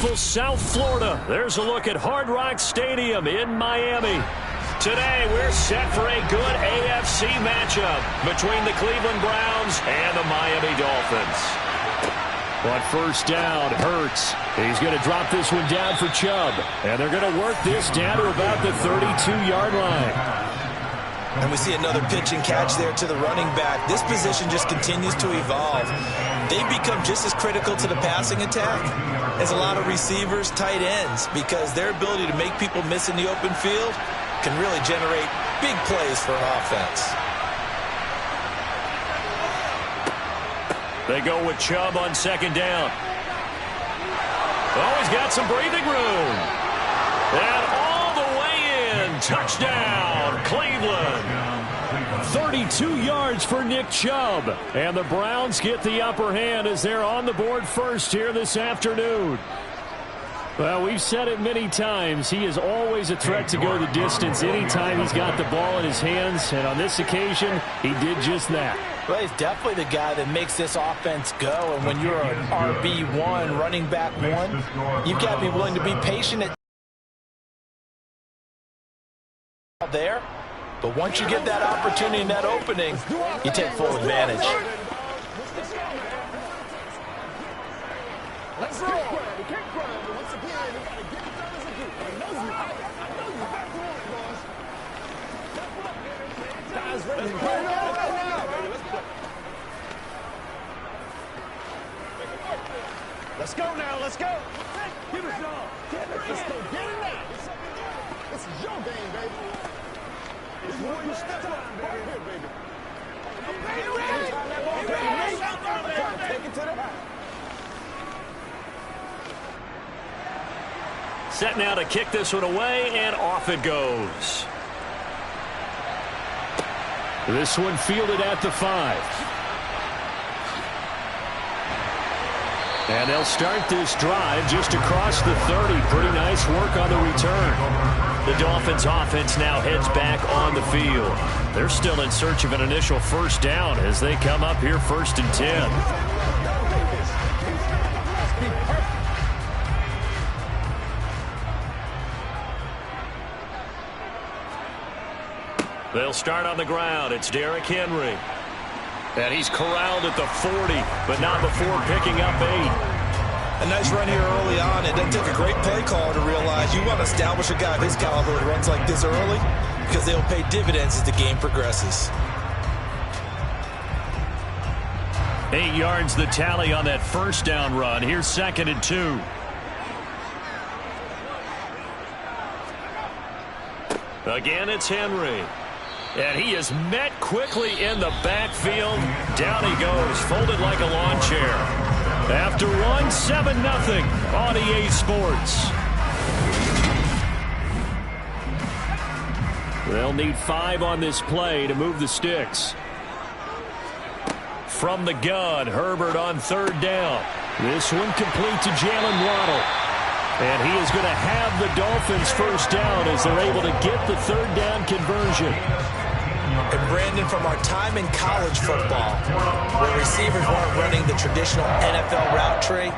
beautiful South Florida. There's a look at Hard Rock Stadium in Miami. Today, we're set for a good AFC matchup between the Cleveland Browns and the Miami Dolphins. On first down, Hurts. He's going to drop this one down for Chubb. And they're going to work this down to about the 32-yard line. And we see another pitch and catch there to the running back. This position just continues to evolve. They become just as critical to the passing attack as a lot of receivers, tight ends, because their ability to make people miss in the open field can really generate big plays for an offense. They go with Chubb on second down. Oh, he's got some breathing room. And all the way in. Touchdown, Cleveland. 32 yards for Nick Chubb. And the Browns get the upper hand as they're on the board first here this afternoon. Well, we've said it many times. He is always a threat to go the distance anytime he's got the ball in his hands. And on this occasion, he did just that. Well, he's definitely the guy that makes this offense go. And when you're an RB1, running back one, you've got to be willing to be patient there. But once you get that opportunity and that opening, you take full advantage. Let's go. Once again, we got to get it done as a group. I know you back on it, boys. Guys, ready to play right now, baby. Let's go now. Let's go. Give it, y'all. Let's go. Get it now. This is your game, baby. This is where you step up, right here, baby. Take it to the house. Set now to kick this one away, and off it goes. This one fielded at the 5. And they'll start this drive just across the 30. Pretty nice work on the return. The Dolphins offense now heads back on the field. They're still in search of an initial first down as they come up here 1st and 10. They'll start on the ground. It's Derrick Henry. And he's corralled at the 40, but not before picking up 8. A nice run here early on. It doesn't take a great play caller to realize you want to establish a guy of his caliber that runs like this early because they'll pay dividends as the game progresses. 8 yards the tally on that first down run. Here's 2nd and 2. Again, it's Henry. And he is met quickly in the backfield. Down he goes, folded like a lawn chair. After one, 7-0 on EA Sports. They'll need 5 on this play to move the sticks. From the gun, Herbert on 3rd down. This one complete to Jalen Waddle. And he is going to have the Dolphins first down as they're able to get the 3rd down conversion. And Brandon, from our time in college football, where receivers weren't running the traditional NFL route tree,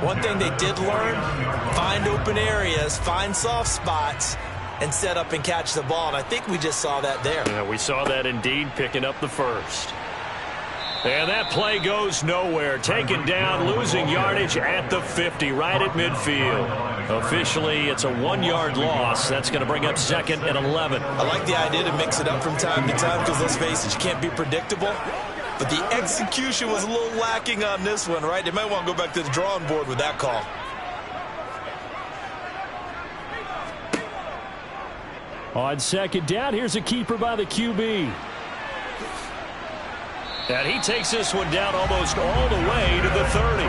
one thing they did learn, find open areas, find soft spots, and set up and catch the ball. And I think we just saw that there. Yeah, we saw that indeed, picking up the first. And that play goes nowhere. Taken down, losing yardage at the 50, right at midfield. Officially, it's a 1-yard loss. That's going to bring up 2nd and 11. I like the idea to mix it up from time to time because, let's face it, you can't be predictable. But the execution was a little lacking on this one, right? They might want to go back to the drawing board with that call. On 2nd down, here's a keeper by the QB. And he takes this one down almost all the way to the 30.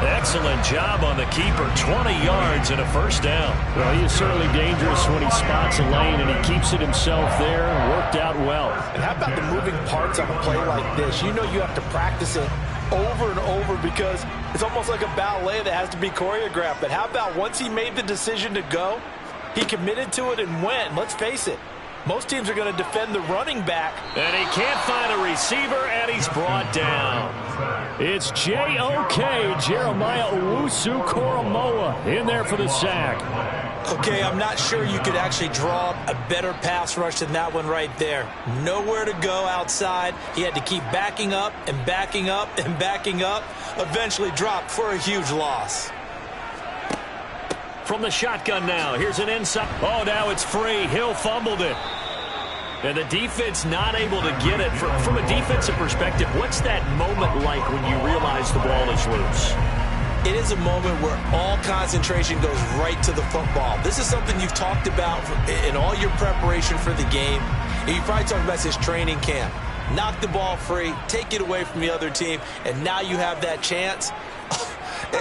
Excellent job on the keeper. 20 yards and a first down. Well, he is certainly dangerous when he spots a lane, and he keeps it himself there. Worked out well. And how about the moving parts on a play like this? You know you have to practice it over and over because it's almost like a ballet that has to be choreographed. But how about once he made the decision to go, he committed to it and went. Let's face it, Most teams are going to defend the running back. And he can't find a receiver, and he's brought down. It's J.O.K. Jeremiah Owusu-Koramoah in there for the sack. Okay, I'm not sure you could actually draw a better pass rush than that one right there. Nowhere to go outside. He had to keep backing up and backing up and backing up. Eventually dropped for a huge loss. From the shotgun now, here's an inside. Oh, now it's free. Hill fumbled it. And the defense not able to get it. From a defensive perspective, what's that moment like when you realize the ball is loose? It is a moment where all concentration goes right to the football. This is something you've talked about in all your preparation for the game. And you probably talked about this training camp. Knock the ball free, take it away from the other team, and now you have that chance.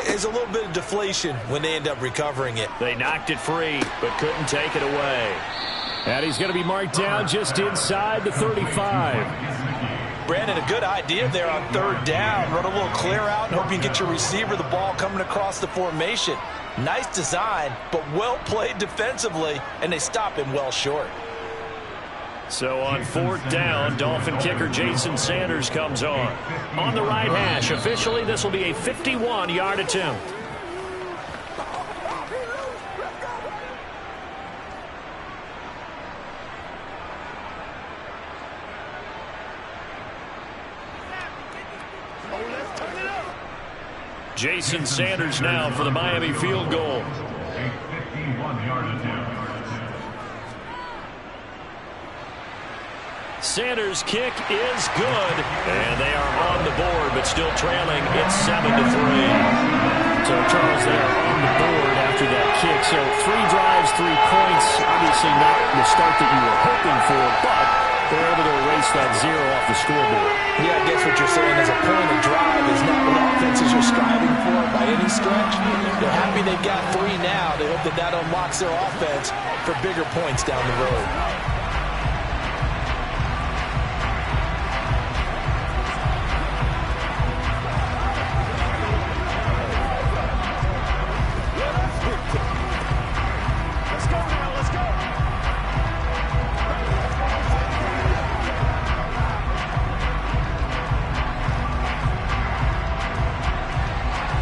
There's a little bit of deflation when they end up recovering it. They knocked it free, but couldn't take it away. And he's going to be marked down just inside the 35. Brandon, a good idea there on third down. Run a little clear out and hope you get your receiver the ball coming across the formation. Nice design, but well played defensively, and they stop him well short. So on fourth down, Dolphin kicker Jason Sanders comes on. On the right hash, officially this will be a 51-yard attempt. Jason Sanders now for the Miami field goal. Sanders' kick is good, and they are on the board, but still trailing. It's 7-3. So, Charles, they are on the board after that kick. So, 3 drives, 3 points. Obviously not the start that you were hoping for, but they're able to erase that 0 off the scoreboard. Yeah, I guess what you're saying is a point of drive is not what offenses are striving for by any stretch. They're happy they got 3 now. They hope that that unlocks their offense for bigger points down the road.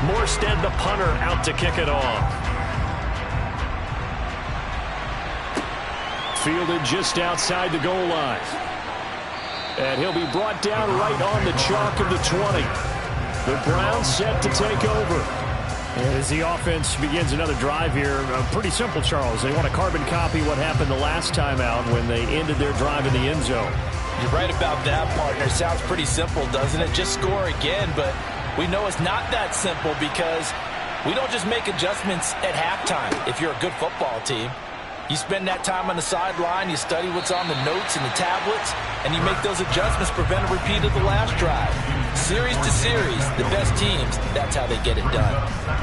Morstead, the punter, out to kick it off. Fielded just outside the goal line. And he'll be brought down right on the chalk of the 20. The Browns set to take over. And as the offense begins another drive here, pretty simple, Charles. They want to carbon copy what happened the last time out when they ended their drive in the end zone. You're right about that, partner. Sounds pretty simple, doesn't it? Just score again, but we know it's not that simple because we don't just make adjustments at halftime if you're a good football team. You spend that time on the sideline, you study what's on the notes and the tablets, and you make those adjustments, prevent a repeat of the last drive. Series to series, the best teams, that's how they get it done.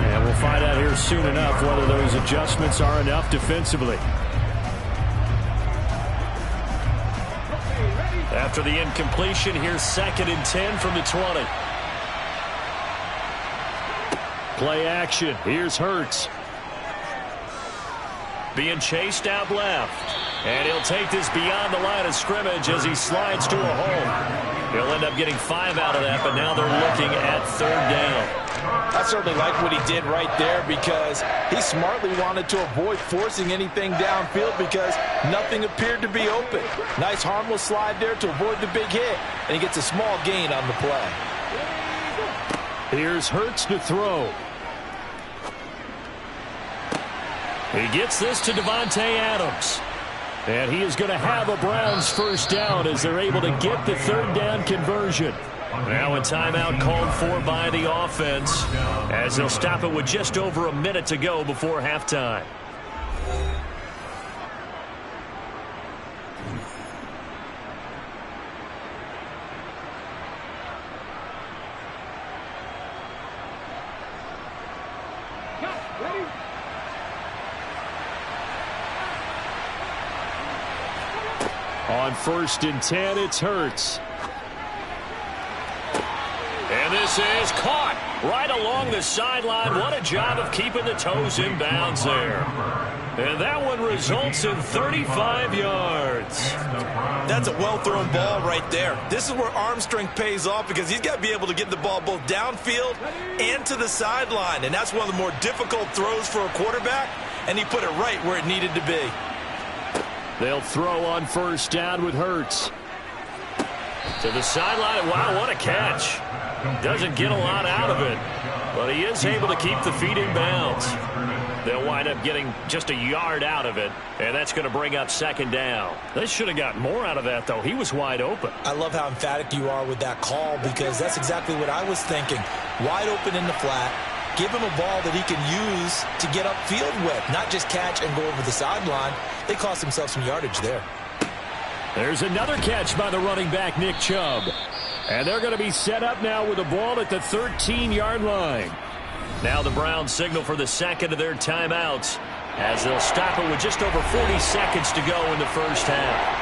And we'll find out here soon enough whether those adjustments are enough defensively. After the incompletion, here's 2nd and 10 from the 20. Play action. Here's Hurts. Being chased out left. And he'll take this beyond the line of scrimmage as he slides to a hole. He'll end up getting 5 out of that, but now they're looking at 3rd down. I certainly like what he did right there because he smartly wanted to avoid forcing anything downfield because nothing appeared to be open. Nice harmless slide there to avoid the big hit, and he gets a small gain on the play. Here's Hurts to throw. He gets this to Devontae Adams. And he is going to have a Browns first down as they're able to get the 3rd down conversion. Now a timeout called for by the offense as they'll stop it with just over a minute to go before halftime. On 1st and 10, it's Hurts. And this is caught right along the sideline. What a job of keeping the toes in bounds there. And that one results in 35 yards. That's a well-thrown ball right there. This is where arm strength pays off because he's got to be able to get the ball both downfield and to the sideline. And that's one of the more difficult throws for a quarterback, and he put it right where it needed to be. They'll throw on first down with Hurts. To the sideline. Wow, what a catch. Doesn't get a lot out of it, but he is able to keep the feet in bounds. They'll wind up getting just a yard out of it, and that's going to bring up second down. They should have gotten more out of that, though. He was wide open. I love how emphatic you are with that call because that's exactly what I was thinking. Wide open in the flat. Give him a ball that he can use to get upfield with, not just catch and go over the sideline. They cost themselves some yardage there. There's another catch by the running back, Nick Chubb. And they're going to be set up now with the ball at the 13-yard line. Now the Browns signal for the second of their timeouts as they'll stop it with just over 40 seconds to go in the first half.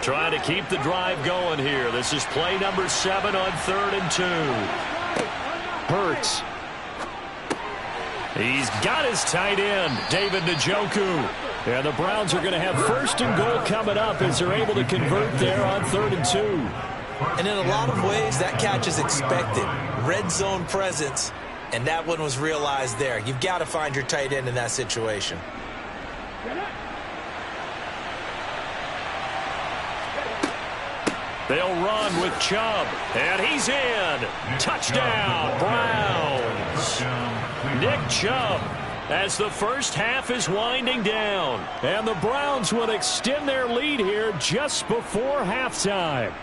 Trying to keep the drive going here. This is play number 7 on 3rd and 2. Hurts. He's got his tight end, David Njoku. And the Browns are going to have first and goal coming up as they're able to convert there on 3rd and 2. And in a lot of ways, that catch is expected. Red zone presence, and that one was realized there. You've got to find your tight end in that situation. They'll run with Chubb, and he's in. Touchdown, Browns. Nick Chubb as the first half is winding down. And the Browns will extend their lead here just before halftime.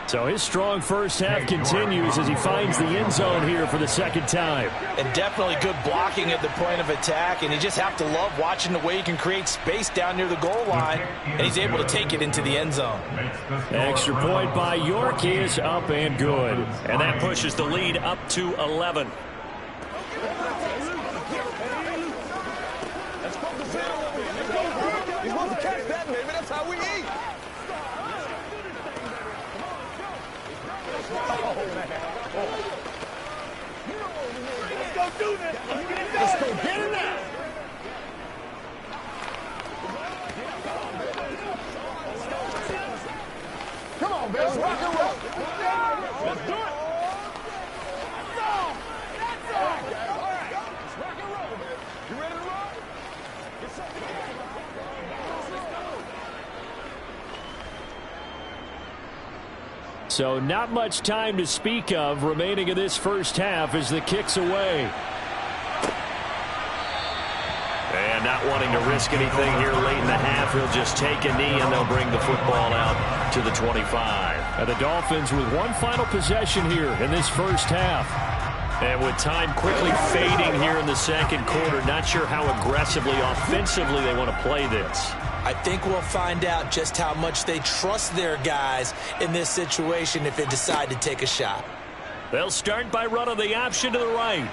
So his strong first half continues as he finds the end zone here for the second time. And definitely good blocking at the point of attack, and you just have to love watching the way he can create space down near the goal line, and he's able to take it into the end zone. Extra point by York is up and good. And that pushes the lead up to 11. You're supposed to catch that, baby. That's how we eat. Let's go do this. Let's go get it now. Come on, baby. Rock and roll. Let's do it. Let's go. All right. Let's rock and roll, baby. You ready to roll? Get something. So not much time to speak of remaining in this first half as the kick's away. And not wanting to risk anything here late in the half, he'll just take a knee and they'll bring the football out to the 25. And the Dolphins with one final possession here in this first half. And with time quickly fading here in the second quarter, not sure how aggressively, offensively they want to play this. I think we'll find out just how much they trust their guys in this situation if they decide to take a shot. They'll start by running the option to the right.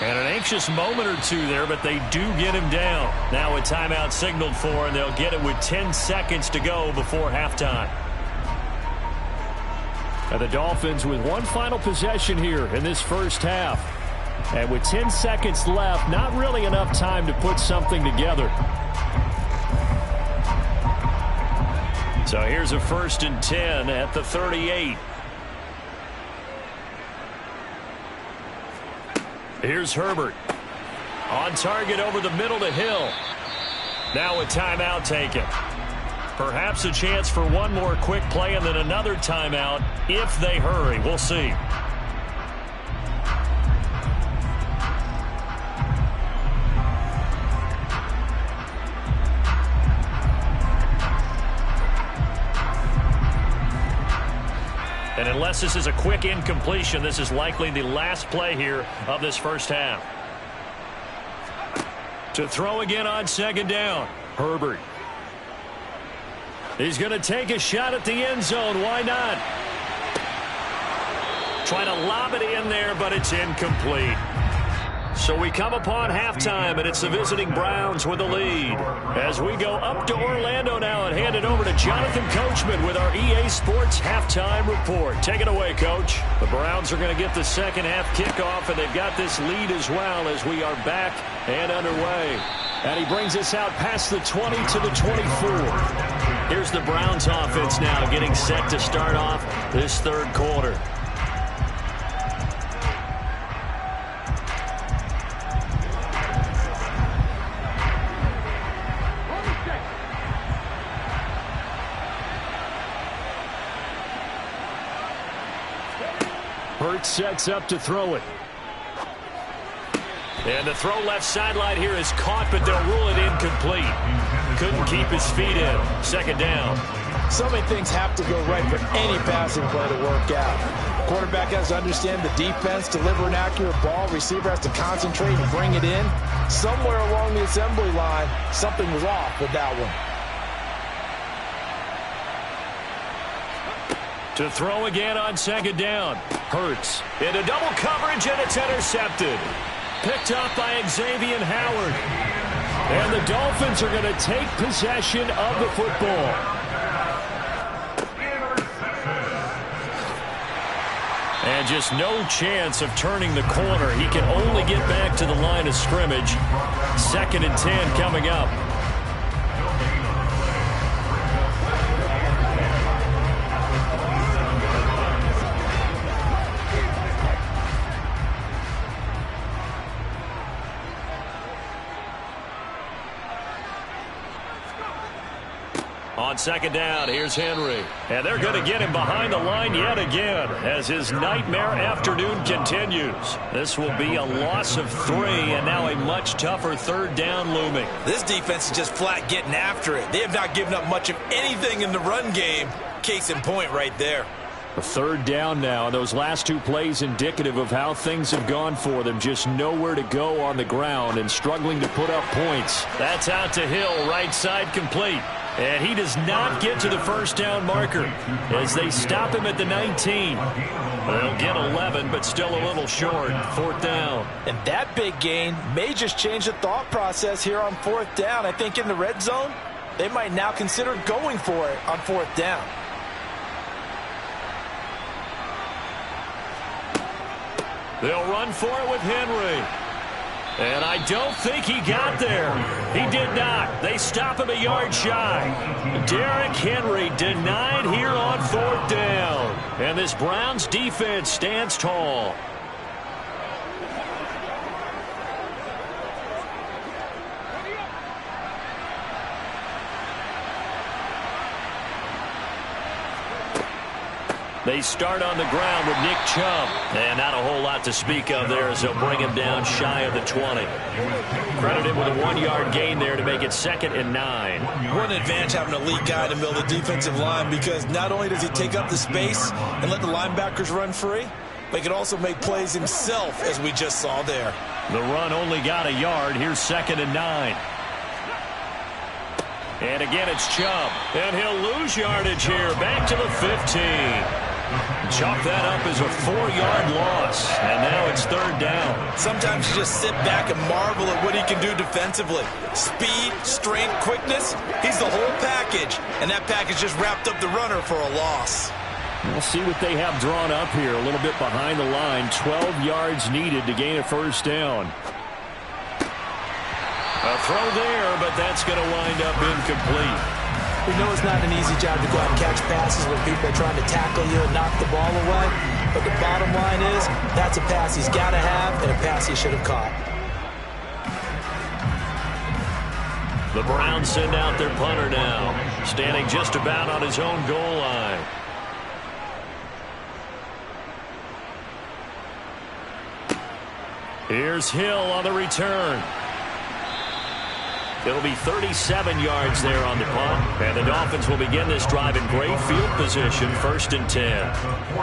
And an anxious moment or two there, but they do get him down. Now a timeout signaled for, and they'll get it with 10 seconds to go before halftime. And the Dolphins with one final possession here in this first half. And with 10 seconds left, not really enough time to put something together. So here's a 1st and 10 at the 38. Here's Herbert. On target over the middle to Hill. Now a timeout taken. Perhaps a chance for one more quick play and then another timeout if they hurry. We'll see. And unless this is a quick incompletion, this is likely the last play here of this first half. To throw again on second down, Herbert. He's going to take a shot at the end zone. Why not? Trying to lob it in there, but it's incomplete. So we come upon halftime, and it's the visiting Browns with the lead. As we go up to Orlando now and hand it over to Jonathan Coachman with our EA Sports Halftime Report. Take it away, Coach. The Browns are going to get the second half kickoff, and they've got this lead as well as we are back and underway. And he brings us out past the 20 to the 24. Here's the Browns offense now getting set to start off this third quarter. Hurts sets up to throw it. And the throw left sideline here is caught, but they'll rule it incomplete. Couldn't keep his feet in. Second down. So many things have to go right for any passing play to work out. Quarterback has to understand the defense, deliver an accurate ball. Receiver has to concentrate and bring it in. Somewhere along the assembly line, something was off with that one. To throw again on second down. Hurts into double coverage, and it's intercepted. Picked up by Xavier Howard. And the Dolphins are going to take possession of the football. And just no chance of turning the corner. He can only get back to the line of scrimmage. 2nd and 10 coming up. On second down, here's Henry. And they're going to get him behind the line yet again as his nightmare afternoon continues. This will be a loss of 3, and now a much tougher third down looming. This defense is just flat getting after it. They have not given up much of anything in the run game. Case in point right there. A third down now, and those last 2 plays indicative of how things have gone for them. Just nowhere to go on the ground and struggling to put up points. That's out to Hill, right side complete. And he does not get to the first down marker as they stop him at the 19. They'll get 11, but still a little short. 4th down. And that big gain may just change the thought process here on 4th down. I think in the red zone, they might now consider going for it on 4th down. They'll run for it with Henry. And I don't think he got there. He did not. They stop him a yard shy. Derrick Henry denied here on 4th down. And this Browns defense stands tall. They start on the ground with Nick Chubb. And not a whole lot to speak of there as they'll bring him down shy of the 20. Credited with a 1-yard gain there to make it 2nd and 9. What an advantage having an elite guy in the middle of the defensive line, because not only does he take up the space and let the linebackers run free, but he can also make plays himself, as we just saw there. The run only got a yard. Here's 2nd and 9. And again, it's Chubb. And he'll lose yardage here. Back to the 15. Chalk that up as a 4-yard loss. And now it's 3rd down. Sometimes you just sit back and marvel at what he can do defensively. Speed, strength, quickness. He's the whole package. And that package just wrapped up the runner for a loss. We'll see what they have drawn up here. A little bit behind the line. 12 yards needed to gain a 1st down. A throw there, but that's going to wind up incomplete. We know it's not an easy job to go out and catch passes when people are trying to tackle you and knock the ball away. But the bottom line is, that's a pass he's got to have and a pass he should have caught. The Browns send out their punter now, standing just about on his own goal line. Here's Hill on the return. It'll be 37 yards there on the punt. And the Dolphins will begin this drive in great field position, 1st and 10.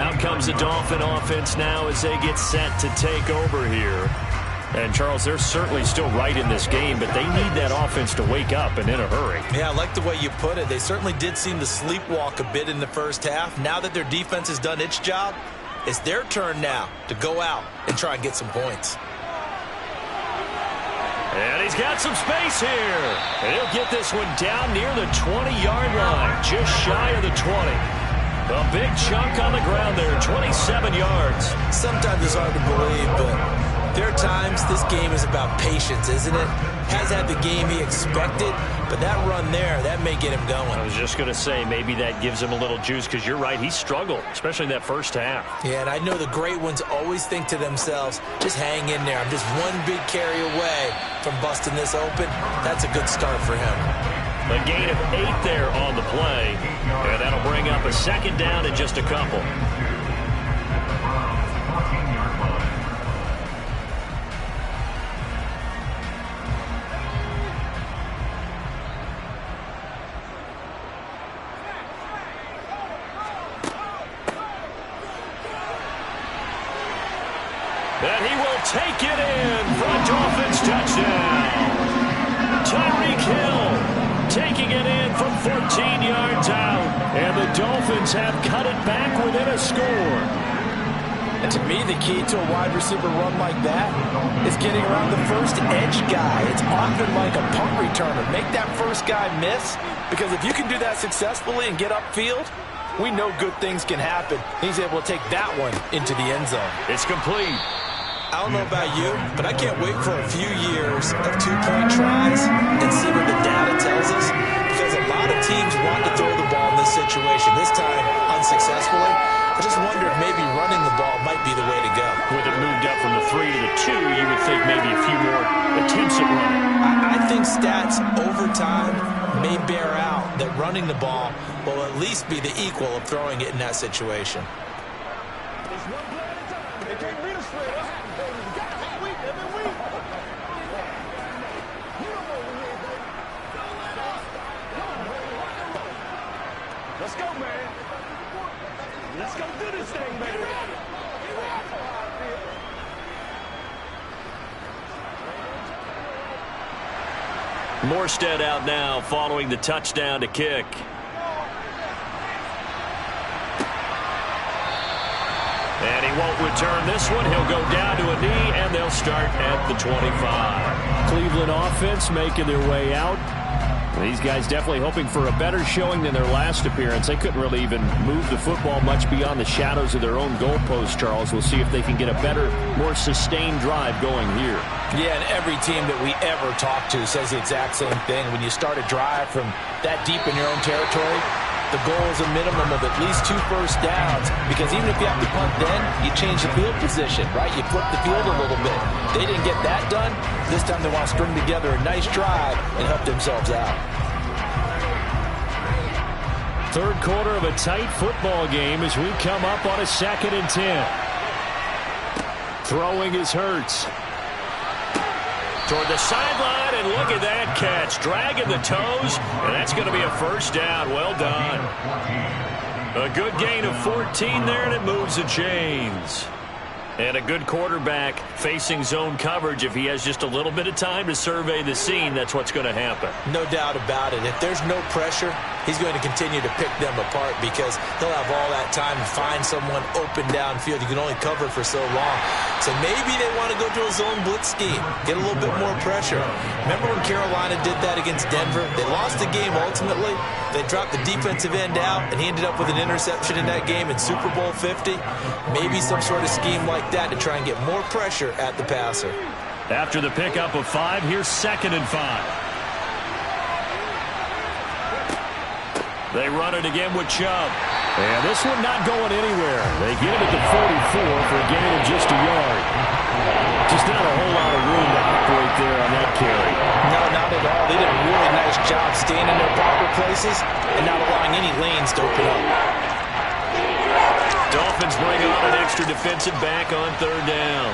Out comes the Dolphin offense now as they get set to take over here. And, Charles, they're certainly still right in this game, but they need that offense to wake up and in a hurry. Yeah, I like the way you put it. They certainly did seem to sleepwalk a bit in the first half. Now that their defense has done its job, it's their turn now to go out and try and get some points. And he's got some space here. And he'll get this one down near the 20-yard line, just shy of the 20. A big chunk on the ground there, 27 yards. Sometimes it's hard to believe, but there are times this game is about patience, isn't it? Has had the game he expected, but that run there, that may get him going. I was just going to say, maybe that gives him a little juice, because you're right, he struggled, especially in that first half. Yeah, and I know the great ones always think to themselves, just hang in there. I'm just one big carry away from busting this open. That's a good start for him. A gain of 8 there on the play, and that'll bring up a second down in just a couple. And he will take it in for a Dolphins touchdown. Tyreek Hill taking it in from 14 yards out. And the Dolphins have cut it back within a score. And to me, the key to a wide receiver run like that is getting around the first edge guy. It's often like a punt returner. Make that first guy miss, because if you can do that successfully and get upfield, we know good things can happen. He's able to take that one into the end zone. It's complete. I don't know about you, but I can't wait for a few years of two-point tries and see what the data tells us, because a lot of teams want to throw the ball in this situation, this time unsuccessfully. I just wonder if maybe running the ball might be the way to go. With it moved up from the 3 to the 2, you would think maybe a few more attempts at running. I think stats over time may bear out that running the ball will at least be the equal of throwing it in that situation. It's one play at a time. It can't be the spread. What happened, baby? You got it. Week every week. You don't know when you're baby. Let's go, man. Let's go do this thing, baby. Morstead out now following the touchdown to kick. And he won't return this one. He'll go down to a knee, and they'll start at the 25. Cleveland offense making their way out. These guys definitely hoping for a better showing than their last appearance. They couldn't really even move the football much beyond the shadows of their own goalpost, Charles. We'll see if they can get a better, more sustained drive going here. Yeah, and every team that we ever talk to says the exact same thing. When you start a drive from that deep in your own territory, the goal is a minimum of at least 2 first downs, because even if you have to punt then, you change the field position, right? You flip the field a little bit. They didn't get that done. This time they want to string together a nice drive and help themselves out. Third quarter of a tight football game as we come up on a 2nd and 10. Throwing is Hurts. Toward the sideline, and look at that catch. Dragging the toes, and that's going to be a first down. Well done. A good gain of 14 there, and it moves the chains. And a good quarterback facing zone coverage. If he has just a little bit of time to survey the scene, that's what's going to happen. No doubt about it. If there's no pressure, he's going to continue to pick them apart, because he'll have all that time to find someone open downfield. You can only cover for so long. So maybe they want to go to a zone blitz scheme, get a little bit more pressure. Remember when Carolina did that against Denver? They lost the game ultimately. They dropped the defensive end out, and he ended up with an interception in that game in Super Bowl 50. Maybe some sort of scheme like that to try and get more pressure at the passer. After the pickup of 5, here's 2nd and 5. They run it again with Chubb. And this one not going anywhere. They get him at the 44 for a gain of just a yard. Just not a whole lot of room to operate there on that carry. No, not at all. They did a really nice job staying in their proper places and not allowing any lanes to open up. Dolphins bring on an extra defensive back on 3rd down.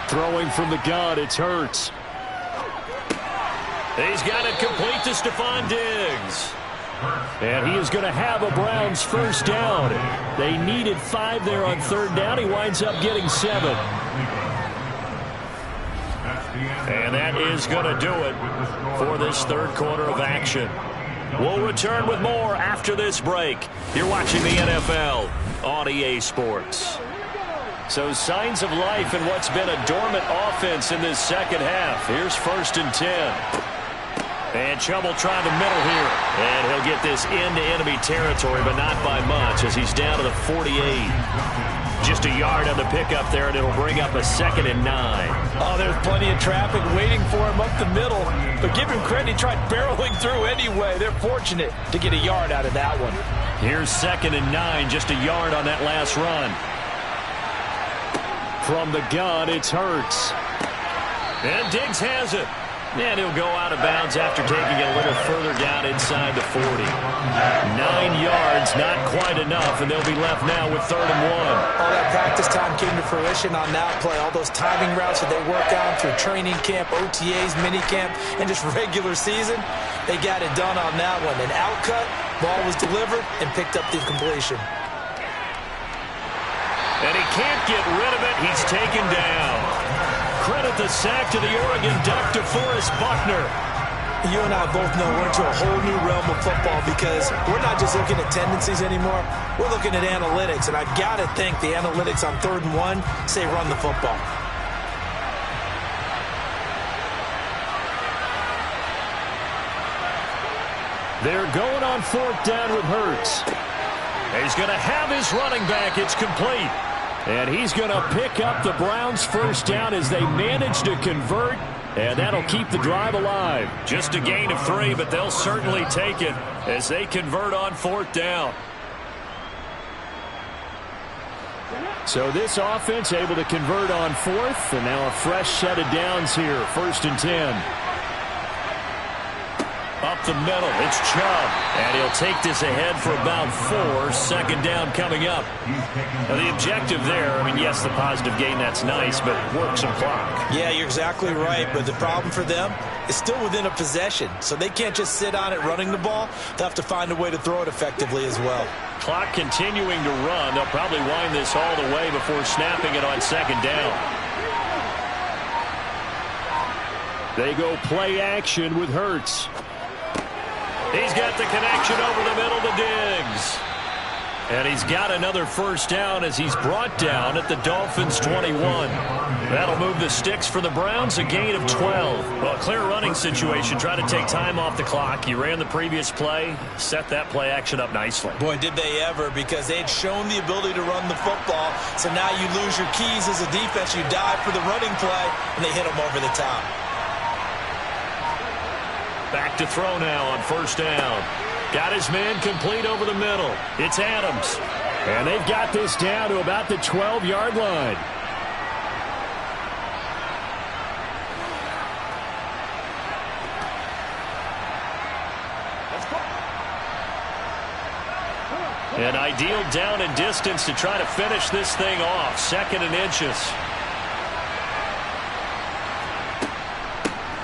Throwing from the gun, it's Hurts. He's got it complete to Stephon Diggs. And he is going to have a Browns first down. They needed 5 there on 3rd down. He winds up getting 7. And that is going to do it for this 3rd quarter of action. We'll return with more after this break. You're watching the NFL on EA Sports. So signs of life in what's been a dormant offense in this second half. Here's 1st and 10. And Chubb will try the middle here. And he'll get this into enemy territory, but not by much as he's down to the 48. Just a yard on the pickup there, and it'll bring up a 2nd and 9. Oh, there's plenty of traffic waiting for him up the middle. But give him credit, he tried barreling through anyway. They're fortunate to get a yard out of that one. Here's 2nd and 9, just a yard on that last run. From the gun, it's Hurts. And Diggs has it. And he'll go out of bounds after taking it a little further down inside the 40. 9 yards, not quite enough, and they'll be left now with 3rd and 1. All that practice time came to fruition on that play. All those timing routes that they work on through training camp, OTAs, minicamp, and just regular season, they got it done on that one. An outcut, ball was delivered, and picked up the completion. And he can't get rid of it. He's taken down. Credit the sack to the Oregon Duck, DeForest Buckner. You and I both know we're into a whole new realm of football because we're not just looking at tendencies anymore. We're looking at analytics, and I've got to think the analytics on 3rd and 1 say run the football. They're going on 4th down with Hurts. He's going to have his running back. It's complete. And he's going to pick up the Browns' 1st down as they manage to convert. And that'll keep the drive alive. Just a gain of 3, but they'll certainly take it as they convert on 4th down. So this offense able to convert on 4th. And now a fresh set of downs here. 1st and 10. Up the middle, it's Chubb. And he'll take this ahead for about 4. 2nd down coming up. Now the objective there, I mean, yes, the positive gain, that's nice, but work some clock. Yeah, you're exactly right, but the problem for them is still within a possession. So they can't just sit on it running the ball. They'll have to find a way to throw it effectively as well. Clock continuing to run. They'll probably wind this all the way before snapping it on 2nd down. They go play action with Hurts. He's got the connection over the middle to Diggs. And he's got another 1st down as he's brought down at the Dolphins' 21. That'll move the sticks for the Browns, a gain of 12. Well, clear running situation. Try to take time off the clock. He ran the previous play, set that play action up nicely. Boy, did they ever, because they had shown the ability to run the football. So now you lose your keys as a defense. You dive for the running play, and they hit them over the top. Back to throw now on 1st down. Got his man complete over the middle. It's Adams. And they've got this down to about the 12-yard line. An ideal down and distance to try to finish this thing off. 2nd and inches.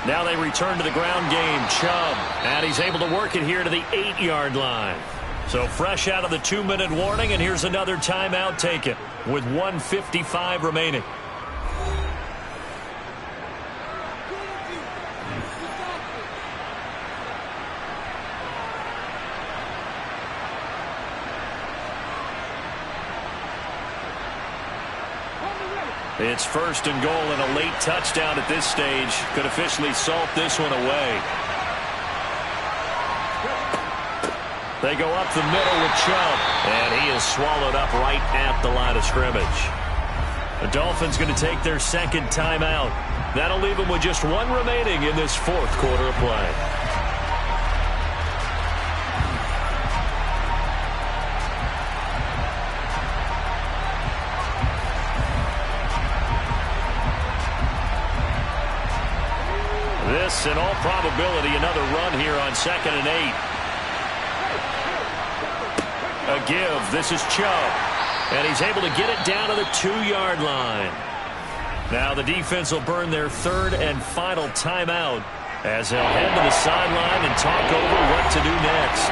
Now they return to the ground game. Chubb. And he's able to work it here to the 8-yard line. So fresh out of the 2-minute warning, and here's another timeout taken with 1:55 remaining. It's 1st and goal, and a late touchdown at this stage could officially salt this one away. They go up the middle with Chubb, and he is swallowed up right at the line of scrimmage. The Dolphins going to take their 2nd timeout. That'll leave them with just 1 remaining in this 4th quarter of play. This, in all probability, another run here on 2nd and 8. A give. This is Chubb. And he's able to get it down to the 2-yard line. Now the defense will burn their 3rd and final timeout as they'll head to the sideline and talk over what to do next.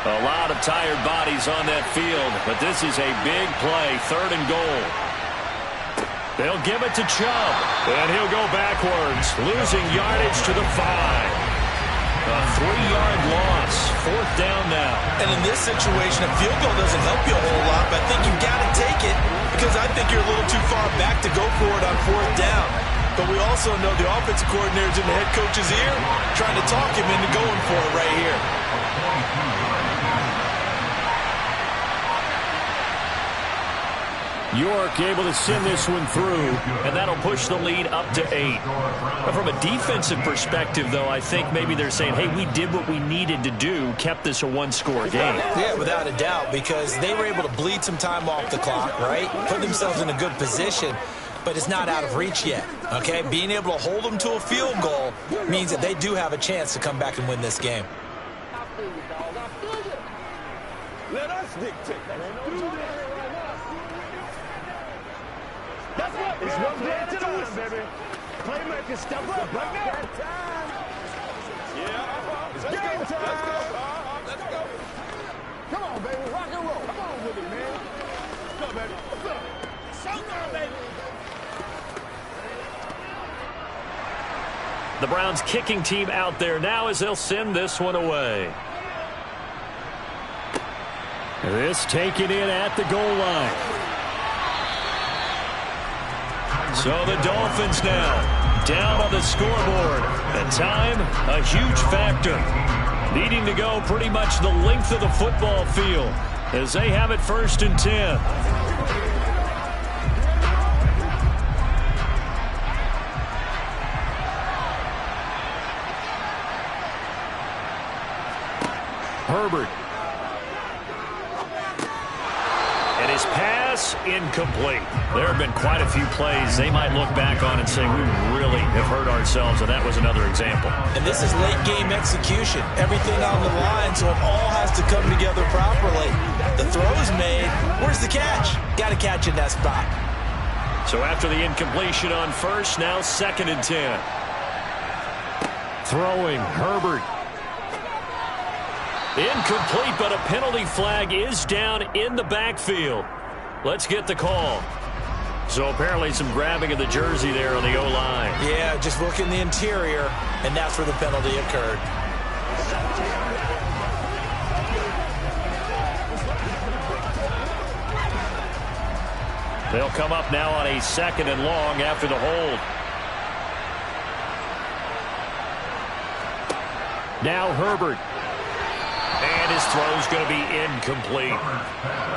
A lot of tired bodies on that field, but this is a big play, 3rd and goal. They'll give it to Chubb, and he'll go backwards, losing yardage to the 5. A 3-yard loss, 4th down now. And in this situation, a field goal doesn't help you a whole lot, but I think you've got to take it because I think you're a little too far back to go for it on 4th down. But we also know the offensive coordinator's in the head coach's ear trying to talk him into going for it right here. York able to send this one through, and that'll push the lead up to 8. But from a defensive perspective, though, I think maybe they're saying, hey, we did what we needed to do, kept this a 1-score game. Yeah, without a doubt, because they were able to bleed some time off the clock, right? Put themselves in a good position, but it's not out of reach yet, okay? Being able to hold them to a field goal means that they do have a chance to come back and win this game. Let us dictate. That's what it's one play to the whistle, baby. Playmaker step up right now. Yeah, it's game time. Let's go. Come on, baby. Rock and roll. Come on with it, man. What's up, baby? What's up? Showtime, baby. The Browns kicking team out there now as they'll send this one away. This taken in at the goal line. So the Dolphins now down on the scoreboard. And time, a huge factor. Needing to go pretty much the length of the football field as they have it 1st and 10. Herbert. And his pass incomplete. There have been quite a few plays they might look back on and say, we really have hurt ourselves, and that was another example. And this is late game execution. Everything on the line, so it all has to come together properly. The throw's made. Where's the catch? Got to catch in that spot. So after the incompletion on 1st, now 2nd and 10. Throwing, Herbert. Incomplete, but a penalty flag is down in the backfield. Let's get the call. So apparently some grabbing of the jersey there on the O-line. Yeah, just look in the interior, and that's where the penalty occurred. They'll come up now on a 2nd and long after the hold. Now Herbert. And his throw's going to be incomplete.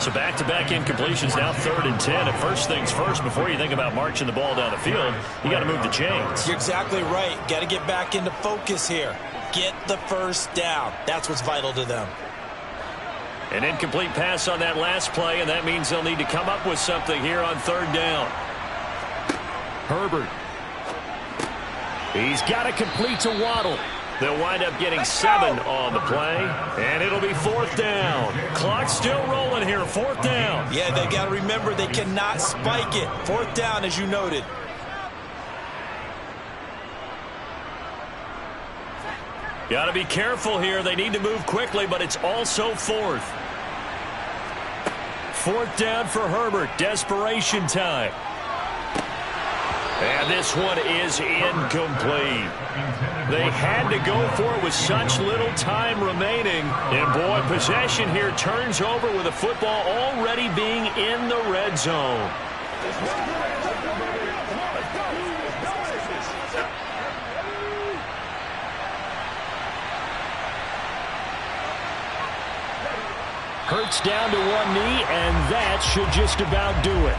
So back-to-back incompletions, now 3rd and 10. And first things first, before you think about marching the ball down the field, you got to move the chains. You're exactly right. Got to get back into focus here. Get the 1st down. That's what's vital to them. An incomplete pass on that last play, and that means they'll need to come up with something here on 3rd down. Herbert. He's got to complete to Waddle. They'll wind up getting 7 on the play, and it'll be 4th down. Clock's still rolling here, 4th down. Yeah, they got to remember they cannot spike it. 4th down, as you noted. Got to be careful here. They need to move quickly, but it's also 4th. 4th down for Herbert. Desperation time. And this one is incomplete. They had to go for it with such little time remaining. And, boy, possession here turns over with the football already being in the red zone. Hurts down to one knee, and that should just about do it.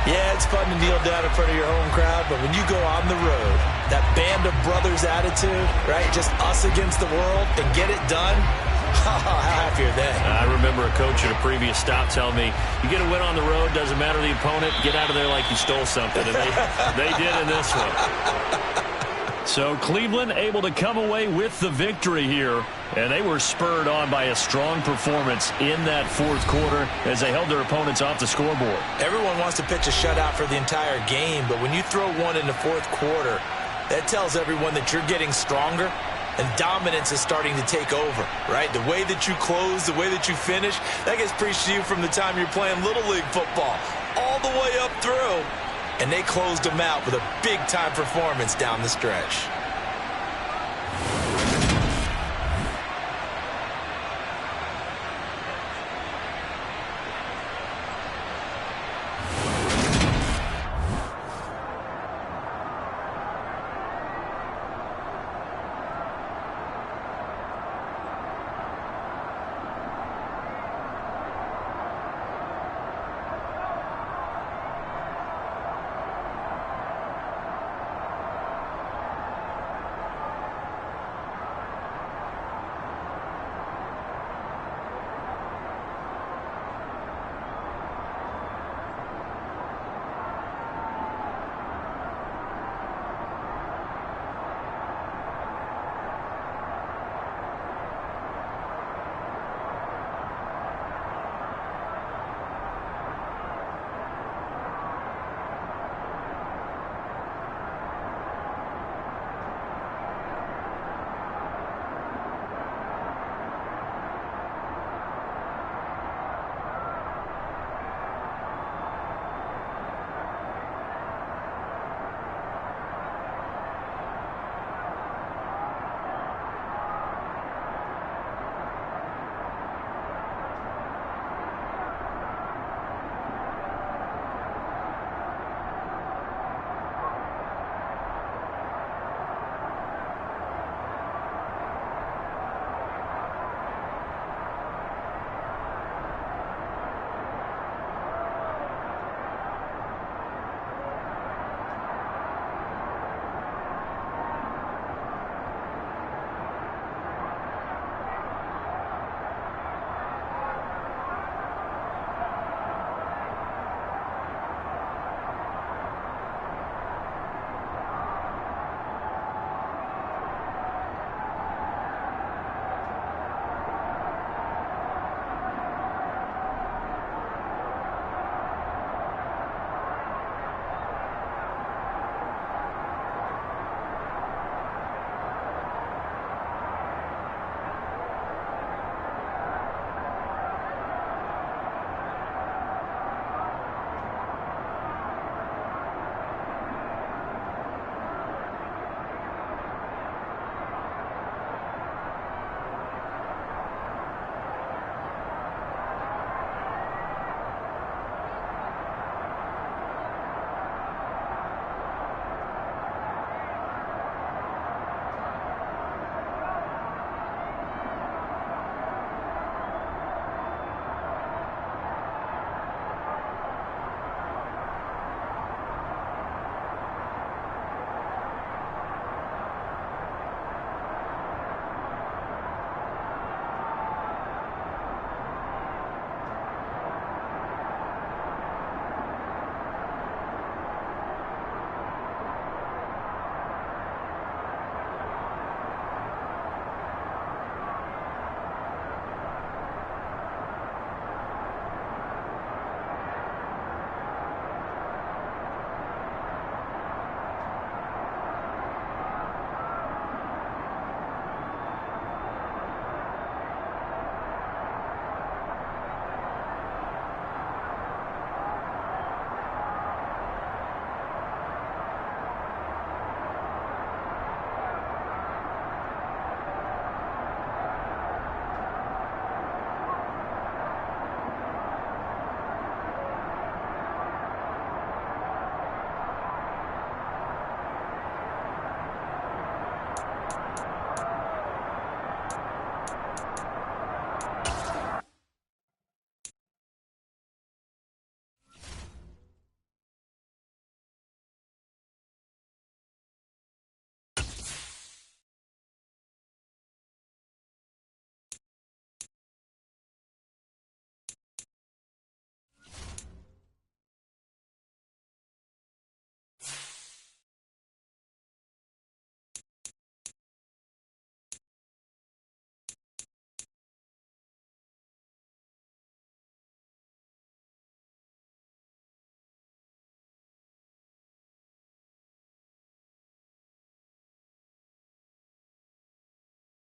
Yeah, it's fun to kneel down in front of your home crowd, but when you go on the road, that band of brothers attitude, right, just us against the world, and get it done, how happy are they? I remember a coach at a previous stop telling me, you get a win on the road, doesn't matter the opponent, get out of there like you stole something, and they did in this one. So Cleveland able to come away with the victory here, and they were spurred on by a strong performance in that 4th quarter as they held their opponents off the scoreboard. Everyone wants to pitch a shutout for the entire game, but when you throw one in the 4th quarter, that tells everyone that you're getting stronger and dominance is starting to take over, right? The way that you close, the way that you finish, that gets preached to you from the time you're playing Little League football all the way up through. and they closed them out with a big-time performance down the stretch.